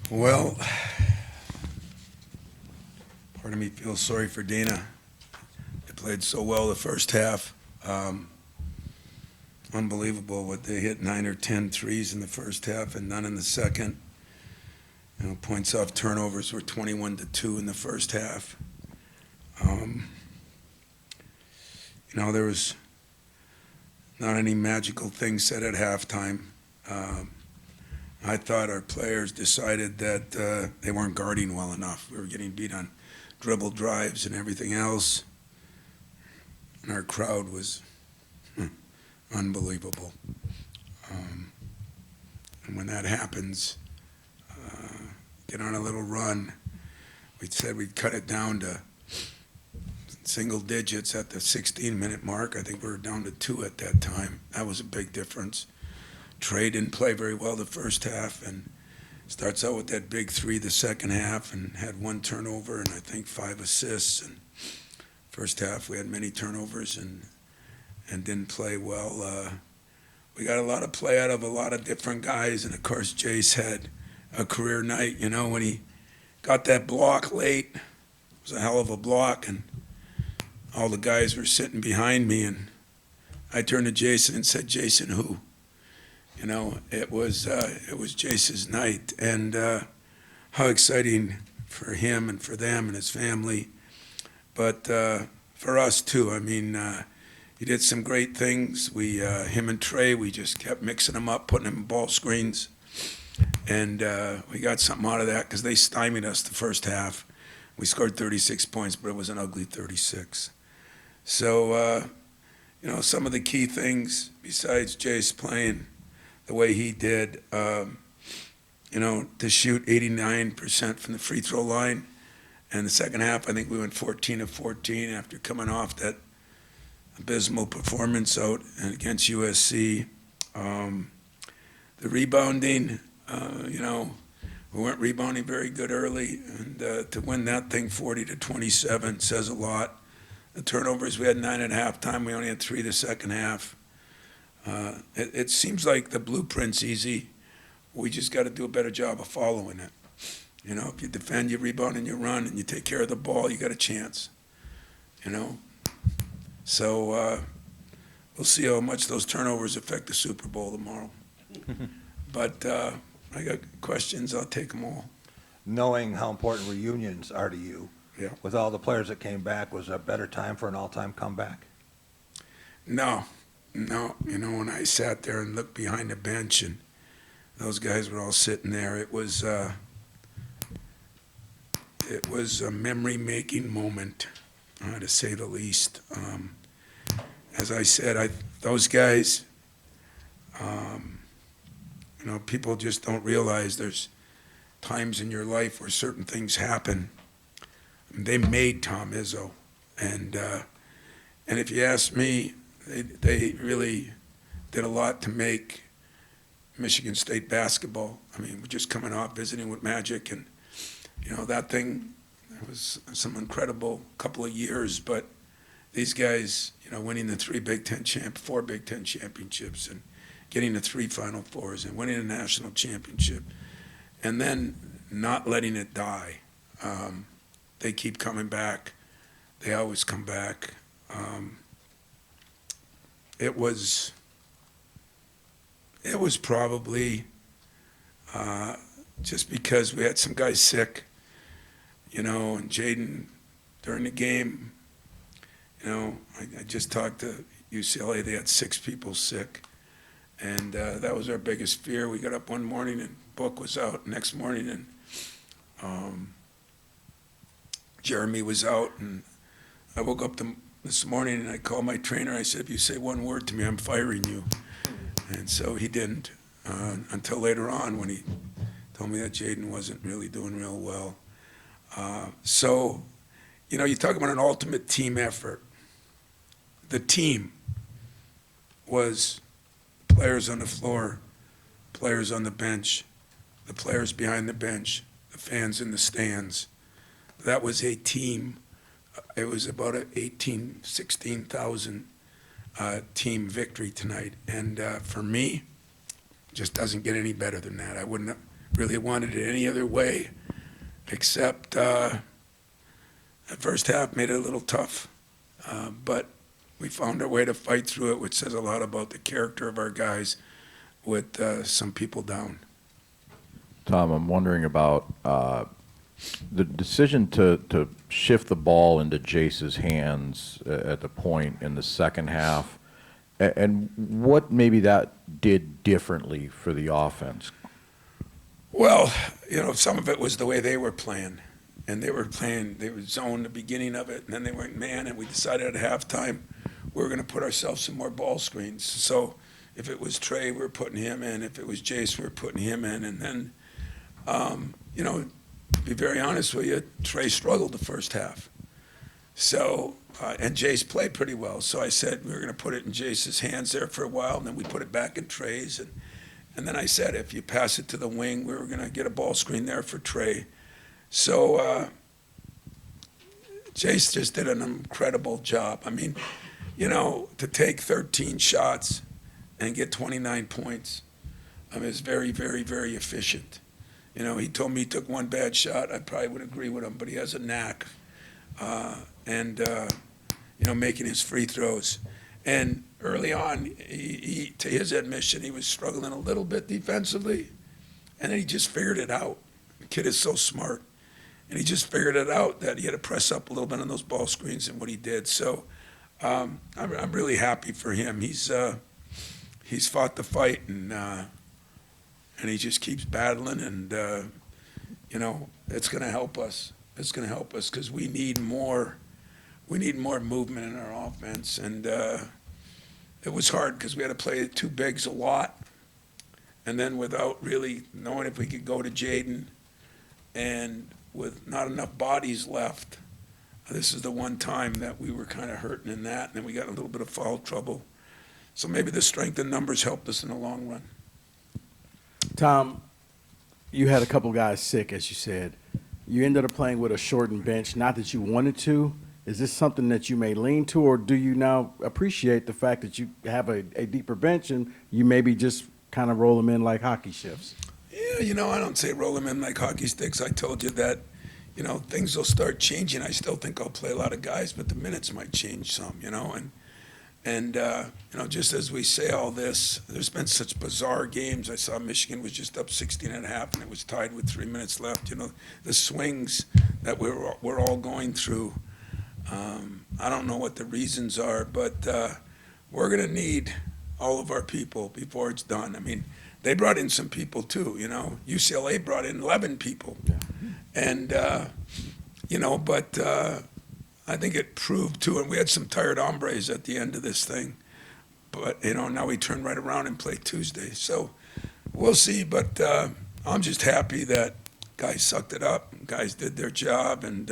Well, part of me feels sorry for Dana. They played so well the first half. Unbelievable what they hit 9 or 10 threes in the first half and none in the second. Points off turnovers were 21-2 in the first half. There was not any magical thing said at halftime. I thought our players decided that they weren't guarding well enough. We were getting beat on dribble drives and everything else. And our crowd was unbelievable. And when that happens, get on a little run. We said we'd cut it down to single digits at the 16-minute mark. I think we were down to 2 at that time. That was a big difference. Trey didn't play very well the first half and starts out with that big 3 the second half and had 1 turnover and I think 5 assists. And first half we had many turnovers and didn't play well. We got a lot of play out of a lot of different guys, and of course Jace had a career night. When he got that block late, it was a hell of a block, and all the guys were sitting behind me, and I turned to Jason and said, "Jason, who?" It was Jace's night, and how exciting for him and for them and his family, but for us too. He did some great things. Him and Trey, we just kept mixing them up, putting them in ball screens, and we got something out of that because they stymied us the first half. We scored 36 points, but it was an ugly 36. So, some of the key things besides Jace playing the way he did, to shoot 89% from the free throw line. And the second half, I think we went 14 of 14 after coming off that abysmal performance out against USC. The rebounding, we weren't rebounding very good early, and to win that thing 40-27 says a lot. The turnovers, we had 9 at halftime. We only had 3 the second half. It seems like the blueprint's easy. We just got to do a better job of following it. If you defend, you rebound, and you run, and you take care of the ball, you got a chance. So we'll see how much those turnovers affect the Super Bowl tomorrow. But I got questions. I'll take them all. Knowing how important reunions are to you, Yeah. with all the players that came back, was there a better time for an all-time comeback? No. When I sat there and looked behind the bench and those guys were all sitting there, it was a memory-making moment, to say the least. As I said, those guys, people just don't realize there's times in your life where certain things happen. They made Tom Izzo, and if you ask me, they really did a lot to make Michigan State basketball. We're just coming off visiting with Magic, and that thing, it was some incredible couple of years. But these guys, winning the 4 Big Ten championships, and getting the 3 Final Fours, and winning a national championship, and then not letting it die. They keep coming back. They always come back. It was probably just because we had some guys sick, and Jaden during the game, I just talked to UCLA. They had 6 people sick, and that was our biggest fear. We got up one morning and Book was out. Next morning, and Jeremy was out, and I woke up this morning and I called my trainer. I said, "If you say one word to me, I'm firing you." And so he didn't until later on when he told me that Jaden wasn't really doing real well. So, you talk about an ultimate team effort. The team was players on the floor, players on the bench, the players behind the bench, the fans in the stands. That was a team. It was about an 16,000 team victory tonight. And for me, it just doesn't get any better than that. I wouldn't really wanted it any other way, except that first half made it a little tough. But we found our way to fight through it, which says a lot about the character of our guys with some people down. Tom, I'm wondering about the decision to shift the ball into Jace's hands at the point in the second half, and what maybe that did differently for the offense. Well, some of it was the way they were playing. And they were zone the beginning of it, and then they went man, and we decided at halftime we were going to put ourselves some more ball screens. So if it was Trey, we were putting him in. If it was Jace, we were putting him in. And then, to be very honest with you, Trey struggled the first half. So, and Jace played pretty well. So I said we were going to put it in Jace's hands there for a while, and then we put it back in Trey's. And then I said if you pass it to the wing, we were going to get a ball screen there for Trey. So Jace just did an incredible job. I mean, to take 13 shots and get 29 points, is very, very, very efficient. He told me he took one bad shot. I probably would agree with him, but he has a knack. Making his free throws. And early on, he, to his admission, he was struggling a little bit defensively, and then he just figured it out. The kid is so smart. And he just figured it out that he had to press up a little bit on those ball screens and what he did. So I'm really happy for him. He's fought the fight, and he just keeps battling. And it's going to help us. It's going to help us because we need more. We need more movement in our offense. And it was hard because we had to play two bigs a lot, and then without really knowing if we could go to Jaden, and with not enough bodies left, this is the one time that we were kind of hurting in that, and then we got a little bit of foul trouble. So maybe the strength in numbers helped us in the long run. Tom, you had a couple guys sick, as you said. You ended up playing with a shortened bench, not that you wanted to. Is this something that you may lean to, or do you now appreciate the fact that you have a deeper bench and you maybe just kind of roll them in like hockey shifts? Yeah, I don't say roll them in like hockey sticks. I told you that, things will start changing. I still think I'll play a lot of guys, but the minutes might change some, And just as we say all this, there's been such bizarre games. I saw Michigan was just up 16.5, and it was tied with 3 minutes left. The swings that we're all going through. I don't know what the reasons are, but we're going to need all of our people before it's done. I mean, they brought in some people too, UCLA brought in 11 people. Yeah. And, but I think it proved too, and we had some tired hombres at the end of this thing. But, now we turn right around and play Tuesday. So we'll see, but I'm just happy that guys sucked it up, guys did their job, and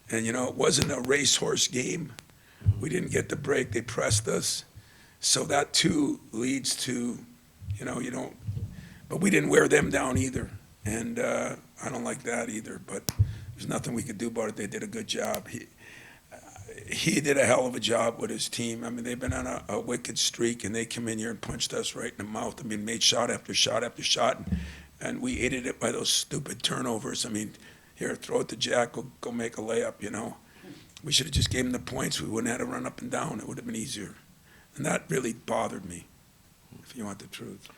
it wasn't a racehorse game. We didn't get the break, they pressed us. So that too leads to, but we didn't wear them down either. And I don't like that either, but there's nothing we could do about it. They did a good job. He did a hell of a job with his team. I mean, they've been on a wicked streak, and they come in here and punched us right in the mouth. I mean, made shot after shot after shot, and we ate it by those stupid turnovers. I mean, here, throw it to Jack, go make a layup, We should have just gave him the points. We wouldn't have had to run up and down. It would have been easier. And that really bothered me, if you want the truth.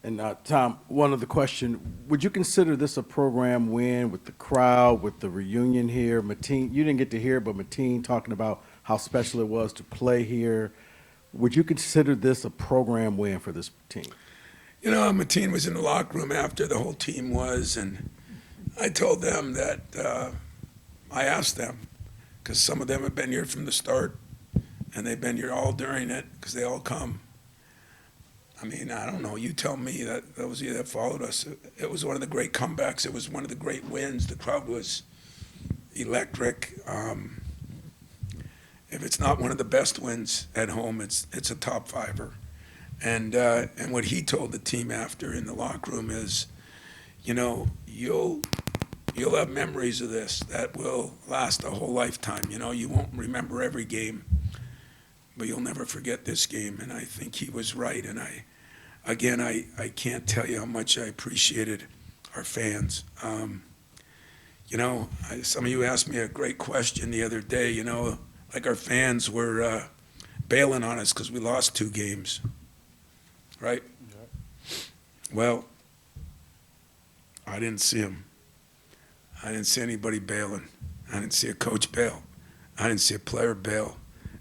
And Tom, one other question. Would you consider this a program win with the crowd, with the reunion here? Mateen, you didn't get to hear it, but Mateen talking about how special it was to play here. Would you consider this a program win for this team? Mateen was in the locker room after the whole team was, and I told them that I asked them, because some of them have been here from the start, and they've been here all during it, because they all come. I mean, I don't know. You tell me that those of you that followed us, it was one of the great comebacks. It was one of the great wins. The crowd was electric. If it's not one of the best wins at home, it's a top fiver. And what he told the team after in the locker room is, you'll have memories of this that will last a whole lifetime. You won't remember every game, but you'll never forget this game. And I think he was right. And again, I can't tell you how much I appreciated our fans. Some of you asked me a great question the other day, like our fans were bailing on us because we lost 2 games, right? Well, I didn't see them. I didn't see anybody bailing. I didn't see a coach bail. I didn't see a player bail.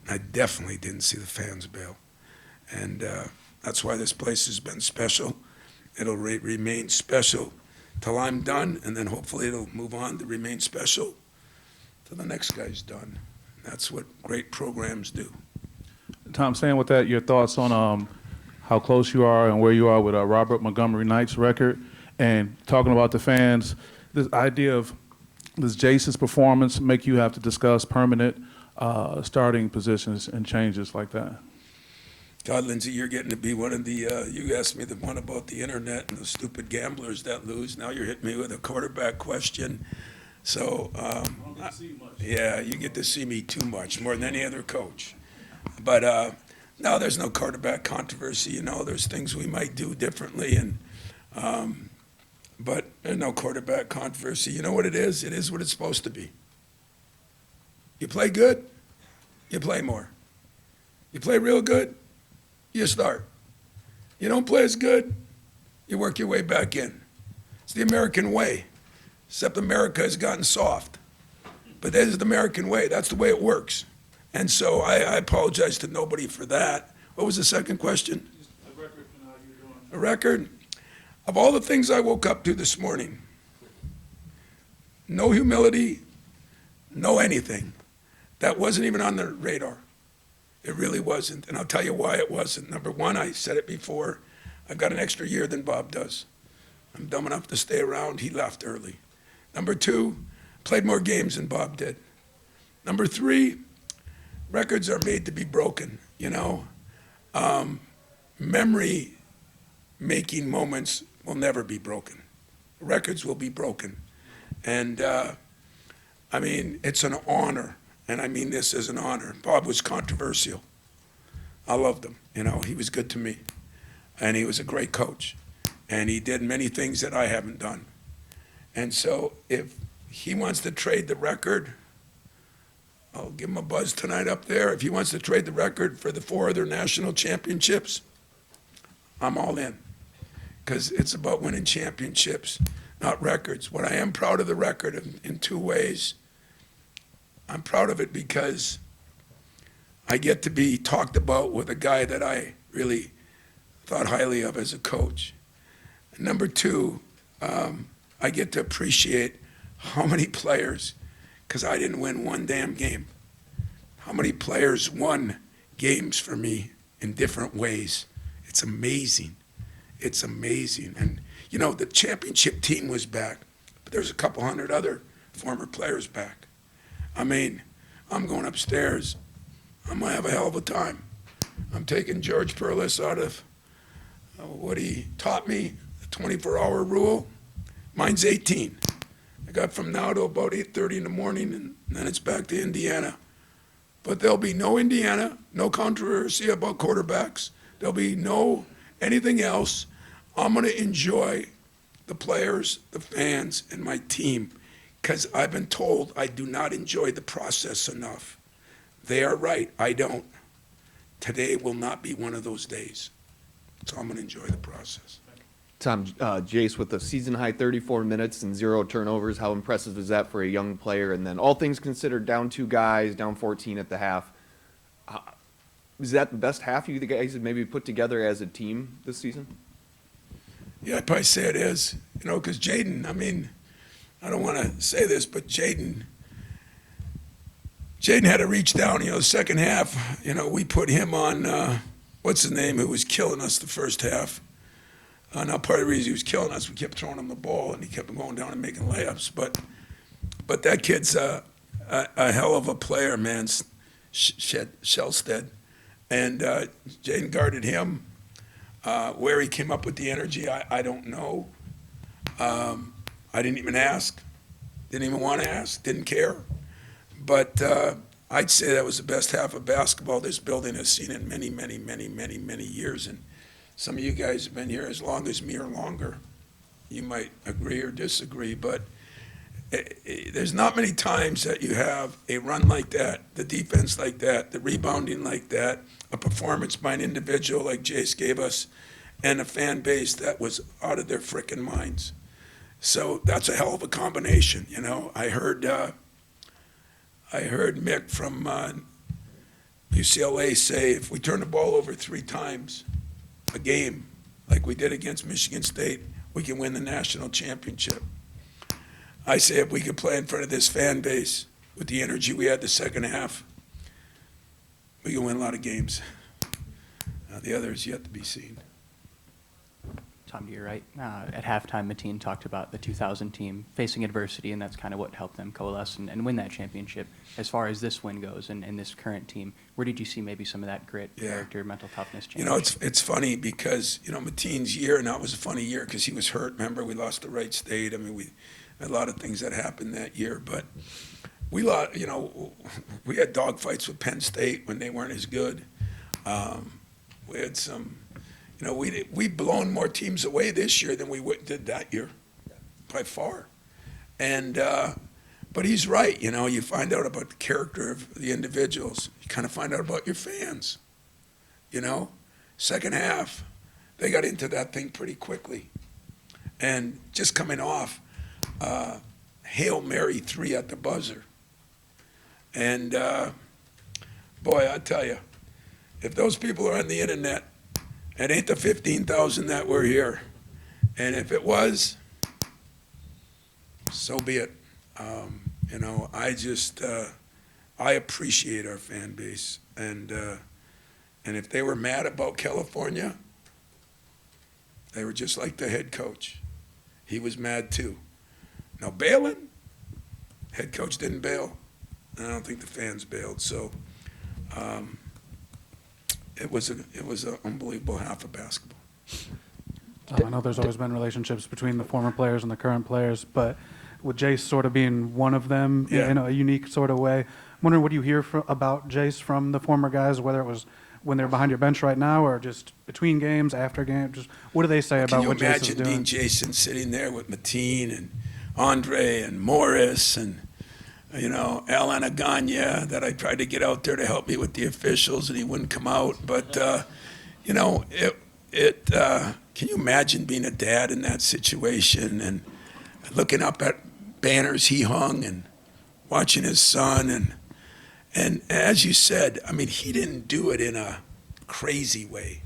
I definitely didn't see the fans bail. And that's why this place has been special. It'll remain special till I'm done, and then hopefully it'll move on to remain special till the next guy's done. That's what great programs do. Tom, saying with that, your thoughts on how close you are and where you are with Robert Montgomery Knight's record, and talking about the fans, this idea of does Jace's performance make you have to discuss permanent starting positions and changes like that? God, Lindsay, you're getting to be one of the, you asked me the one about the internet and the stupid gamblers that lose. Now you're hitting me with a quarterback question. So, yeah, you get to see me too much, more than any other coach. But no, there's no quarterback controversy. There's things we might do differently, but there's no quarterback controversy. You know what it is? It is what it's supposed to be. You play good, you play more. You play real good, you start. You don't play as good, you work your way back in. It's the American way, except America has gotten soft. But that is the American way. That's the way it works. And so I apologize to nobody for that. What was the second question? A record and how you're doing. A record? Of all the things I woke up to this morning, no humility, no anything. That wasn't even on the radar. It really wasn't. And I'll tell you why it wasn't. Number one, I said it before, I've got an extra year than Bob does. I'm dumb enough to stay around. He left early. Number two, played more games than Bob did. Number three, records are made to be broken, Memory-making moments will never be broken. Records will be broken. And, it's an honor, and I mean this as an honor. Bob was controversial. I loved him. He was good to me. And he was a great coach. And he did many things that I haven't done. And so if he wants to trade the record, I'll give him a buzz tonight up there. If he wants to trade the record for the 4 other national championships, I'm all in. Because it's about winning championships, not records. What I am proud of the record in 2 ways. I'm proud of it because I get to be talked about with a guy that I really thought highly of as a coach. And number 2, I get to appreciate how many players, because I didn't win one damn game, how many players won games for me in different ways. It's amazing. It's amazing. And, the championship team was back, but there's a couple hundred other former players back. I'm going upstairs. I'm going to have a hell of a time. I'm taking George Perlis out of what he taught me, the 24-hour rule. Mine's 18. I got from now to about 8:30 in the morning, and then it's back to Indiana. But there'll be no Indiana, no controversy about quarterbacks. There'll be no anything else. I'm going to enjoy the players, the fans, and my team, because I've been told I do not enjoy the process enough. They are right. I don't. Today will not be one of those days. So I'm going to enjoy the process. Tom, Jace, with the season-high 34 minutes and 0 turnovers, how impressive is that for a young player? And then all things considered, down 2 guys, down 14 at the half. Is that the best half you guys have maybe put together as a team this season? Yeah, I'd probably say it is. Because Jaden, I don't want to say this, but Jaden had to reach down, the second half. We put him on, what's his name, who was killing us the first half. Now, part of the reason he was killing us, we kept throwing him the ball, and he kept going down and making layups. But that kid's a hell of a player, man, Shellstead. And Jaden guarded him. Where he came up with the energy, I don't know. I didn't even ask. Didn't even want to ask. Didn't care. But I'd say that was the best half of basketball this building has seen in many, many, many, many, many years. And some of you guys have been here as long as me or longer. You might agree or disagree, but there's not many times that you have a run like that, the defense like that, the rebounding like that, a performance by an individual like Jace gave us, and a fan base that was out of their frickin' minds. So that's a hell of a combination, you know. I heard Mick from UCLA say if we turn the ball over 3 times a game, like we did against Michigan State, we can win the national championship. I say if we could play in front of this fan base with the energy we had the second half, we can win a lot of games. The other is yet to be seen. Tom, to your right, at halftime, Mateen talked about the 2000 team facing adversity, and that's kind of what helped them coalesce and win that championship. As far as this win goes and this current team, where did you see maybe some of that grit, character, mental toughness change? You know, it's funny because, you know, Mateen's year, and that was a funny year because he was hurt. Remember, we lost to Wright State. I mean, we had a lot of things that happened that year, but we lost, you know, we had dogfights with Penn State when they weren't as good. We had some, you know, we've blown more teams away this year than we did that year, by far. And, but he's right, you know, you find out about the character of the individuals. You kind of find out about your fans, you know. Second half, they got into that thing pretty quickly. And just coming off, Hail Mary 3 at the buzzer. And, boy, I tell you, if those people are on the internet, it ain't the 15,000 that were here. And if it was, so be it. You know, I appreciate our fan base. And if they were mad about California, they were just like the head coach. He was mad too. Now, bailing, head coach didn't bail. And I don't think the fans bailed. So it was an unbelievable half of basketball. I know there's always been relationships between the former players and the current players, but with Jace sort of being one of them in a unique sort of way, I'm wondering what do you hear about Jace from the former guys, whether it was when they're behind your bench right now or just between games, after games, just what do they say about what Jace is doing? Can you imagine Dean Jason sitting there with Mateen and Andre and Morris and, you know, Al Anaganya, that I tried to get out there to help me with the officials and he wouldn't come out. But, you know, can you imagine being a dad in that situation and looking up at banners he hung and watching his son? And as you said, I mean, he didn't do it in a crazy way.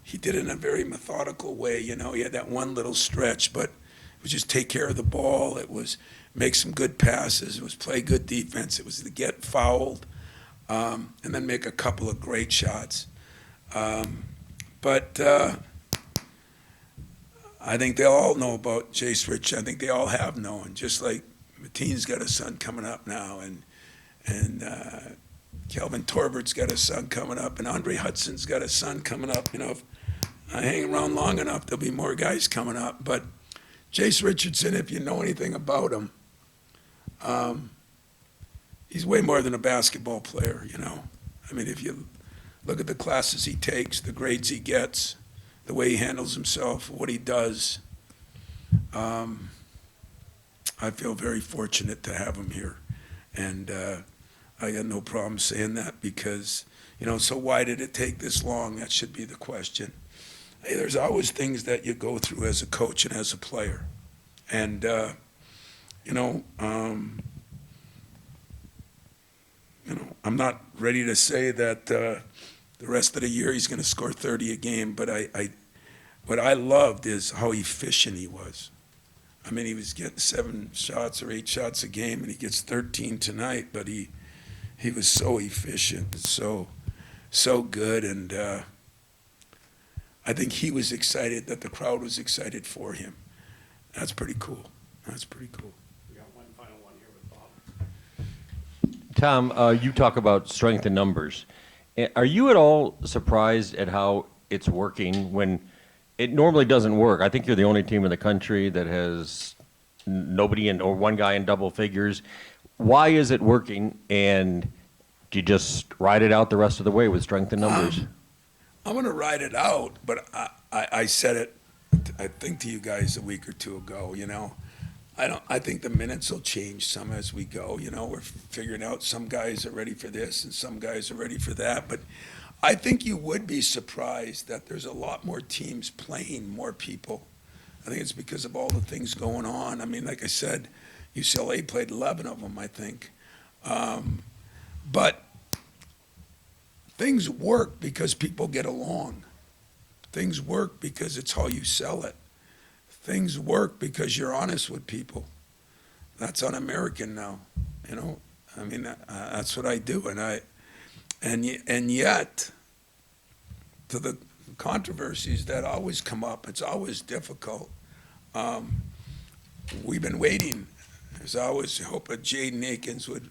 He did it in a very methodical way. You know, he had that one little stretch, but it was just take care of the ball. It was make some good passes. It was play good defense. It was to get fouled and then make a couple of great shots. But I think they all know about Jase Richardson. I think they all have known, just like Mateen's got a son coming up now, and Kelvin Torbert's got a son coming up, and Andre Hudson's got a son coming up. You know, if I hang around long enough, there'll be more guys coming up. But Jase Richardson, if you know anything about him, he's way more than a basketball player, you know. I mean, if you look at the classes he takes, the grades he gets, the way he handles himself, what he does, I feel very fortunate to have him here. And I got no problem saying that because, you know, so why did it take this long? That should be the question. Hey, there's always things that you go through as a coach and as a player. And, you know, I'm not ready to say that the rest of the year he's going to score 30 a game, but what I loved is how efficient he was. I mean, he was getting 7 shots or 8 shots a game, and he gets 13 tonight, but he was so efficient, so good, and I think he was excited that the crowd was excited for him. That's pretty cool. That's pretty cool. We got one final one here with Bob. Tom, you talk about strength in numbers. Are you at all surprised at how it's working when it normally doesn't work? I think you're the only team in the country that has nobody in or one guy in double figures. Why is it working? And do you just ride it out the rest of the way with strength in numbers? I'm gonna ride it out, but I said it, I think to you guys a week or two ago, you know. I think the minutes will change some as we go, you know, we're figuring out some guys are ready for this and some guys are ready for that, but I think you would be surprised that there's a lot more teams playing more people. I think it's because of all the things going on. I mean, like I said, UCLA played 11 of them, I think. But things work because people get along. Things work because it's how you sell it. Things work because you're honest with people. That's un-American now, you know. I mean, that's what I do, and yet, to the controversies that always come up, it's always difficult. We've been waiting. There's always hope that Jaden Akins would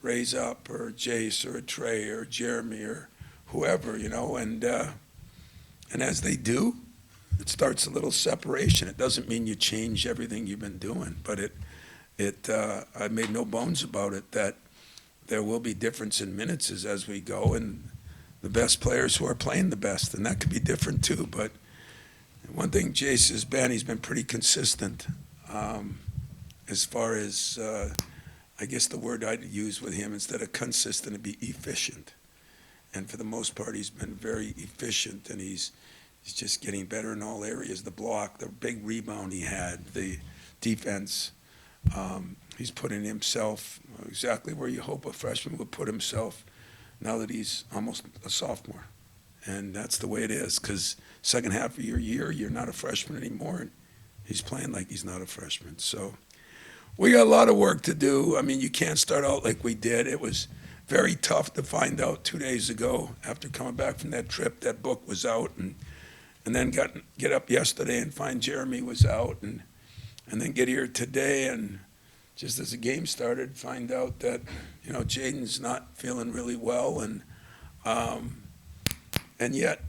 raise up, or Jace, or Trey, or Jeremy, or whoever, you know, and as they do, it starts a little separation. It doesn't mean you change everything you've been doing, but I made no bones about it that there will be difference in minutes as we go, and the best players who are playing the best, and that could be different too. But one thing Jace has been, he's been pretty consistent as far as, I guess the word I'd use with him instead of consistent would be efficient. And for the most part, he's been very efficient, and he's just getting better in all areas. The block, the big rebound he had, the defense. He's putting himself exactly where you hope a freshman would put himself now that he's almost a sophomore. And that's the way it is, because second half of your year, you're not a freshman anymore, and he's playing like he's not a freshman. So we got a lot of work to do. I mean, you can't start out like we did. It was very tough to find out 2 days ago after coming back from that trip that book was out, and then get up yesterday and find Jeremy was out, and then get here today and just as the game started, find out that, you know, Jaden's not feeling really well, and yet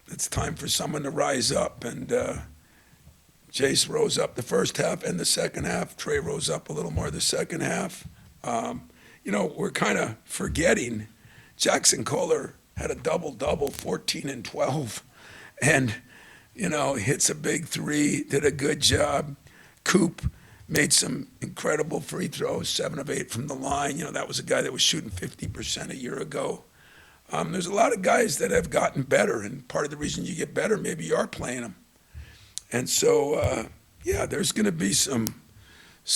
it's time for someone to rise up. And Jace rose up the first half and the second half. Trey rose up a little more the second half. You know, we're kind of forgetting Jackson Kohler had a double-double, 14 and 12, and, you know, hits a big three, did a good job. Coop made some incredible free throws, 7 of 8 from the line. You know, that was a guy that was shooting 50% a year ago. There's a lot of guys that have gotten better, and part of the reason you get better, maybe you are playing them. And so, yeah, there's going to be some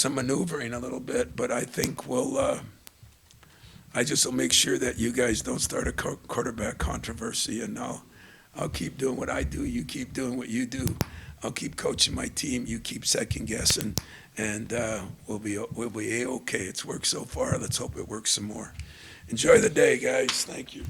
maneuvering a little bit, but I think I just will make sure that you guys don't start a quarterback controversy, and I'll keep doing what I do, you keep doing what you do. I'll keep coaching my team, you keep second guessing, and we'll be A-okay. It's worked so far. Let's hope it works some more. Enjoy the day, guys. Thank you.